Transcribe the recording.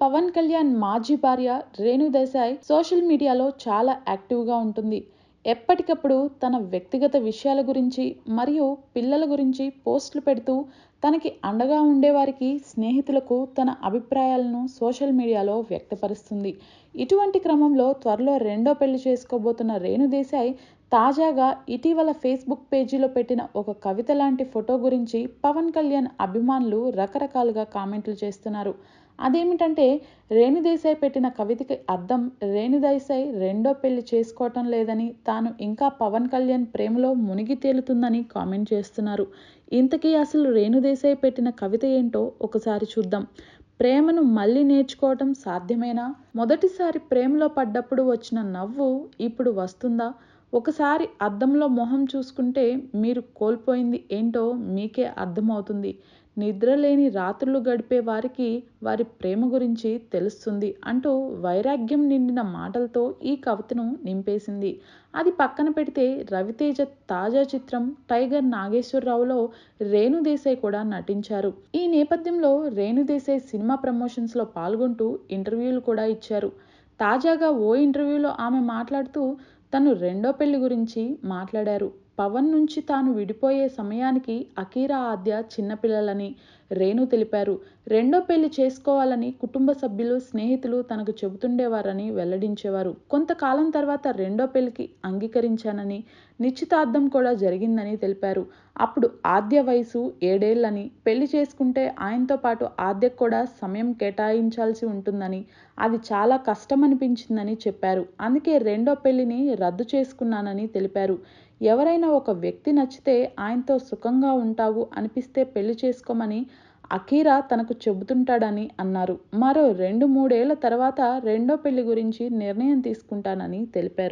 పవన్ కళ్యాణ్ మాజీ భార్య రేణు దేశాయ్ సోషల్ మీడియాలో చాలా యాక్టివ్గా ఉంటుంది. ఎప్పటికప్పుడు తన వ్యక్తిగత విషయాల గురించి మరియు పిల్లల గురించి పోస్టులు పెడుతూ తనకి అండగా ఉండేవారికి, స్నేహితులకు తన అభిప్రాయాలను సోషల్ మీడియాలో వ్యక్తపరుస్తుంది. ఇటువంటి క్రమంలో త్వరలో రెండో పెళ్లి చేసుకోబోతున్న రేణు దేశాయ్ తాజాగా ఇటీవల ఫేస్బుక్ పేజీలో పెట్టిన ఒక కవిత లాంటి ఫోటో గురించి పవన్ కళ్యాణ్ అభిమానులు రకరకాలుగా కామెంట్లు చేస్తున్నారు. అదేమిటంటే, రేణు దేశాయ్ పెట్టిన కవితకి అర్థం రేణు దేశాయ్ రెండో పెళ్లి చేసుకోవటం లేదని, తాను ఇంకా పవన్ కళ్యాణ్ ప్రేమలో మునిగి తేలుతుందని కామెంట్ చేస్తున్నారు. ఇంతకీ అసలు రేణు దేశాయ్ పెట్టిన కవిత ఏంటో ఒకసారి చూద్దాం. ప్రేమను మళ్ళీ నేర్చుకోవటం సాధ్యమేనా? మొదటిసారి ప్రేమలో పడ్డప్పుడు వచ్చిన నవ్వు ఇప్పుడు వస్తుందా? ఒకసారి అద్దంలో మొహం చూసుకుంటే మీరు కోల్పోయింది ఏంటో మీకే అర్థమవుతుంది. నిద్రలేని రాత్రులు గడిపే వారికి వారి ప్రేమ గురించి తెలుస్తుంది అంటూ వైరాగ్యం నిండిన మాటలతో ఈ కవితను నింపేసింది. అది పక్కన పెడితే రవితేజ తాజా చిత్రం టైగర్ నాగేశ్వరరావులో రేణు దేశాయ్ కూడా నటించారు. ఈ నేపథ్యంలో రేణు దేశాయ్ సినిమా ప్రమోషన్స్లో పాల్గొంటూ ఇంటర్వ్యూలు కూడా ఇచ్చారు. తాజాగా ఓ ఇంటర్వ్యూలో ఆమె మాట్లాడుతూ తను రెండో పెళ్లి గురించి మాట్లాడారు. పవన్ నుంచి తాను విడిపోయే సమయానికి అకీరా, ఆద్య చిన్నపిల్లలని రేణు తెలిపారు. రెండో పెళ్లి చేసుకోవాలని కుటుంబ సభ్యులు, స్నేహితులు తనకు చెబుతుండేవారని వెల్లడించేవారు. కొంతకాలం తర్వాత రెండో పెళ్లికి అంగీకరించానని, నిశ్చితార్థం కూడా జరిగిందని తెలిపారు. అప్పుడు ఆద్య వయసు 7 ఏళ్లని, పెళ్లి చేసుకుంటే ఆయనతో పాటు ఆద్యకు కూడా సమయం కేటాయించాల్సి ఉంటుందని, అది చాలా కష్టమనిపించిందని చెప్పారు. అందుకే రెండో పెళ్లిని రద్దు చేసుకున్నానని తెలిపారు. ఎవరైనా ఒక వ్యక్తి నచ్చితే, ఆయనతో సుఖంగా ఉంటావు అనిపిస్తే పెళ్లి చేసుకోమని అకీరా తనకు చెబుతుంటాడని అన్నారు. మరో 2-3 ఏళ్ల తర్వాత రెండో పెళ్లి గురించి నిర్ణయం తీసుకుంటానని తెలిపారు.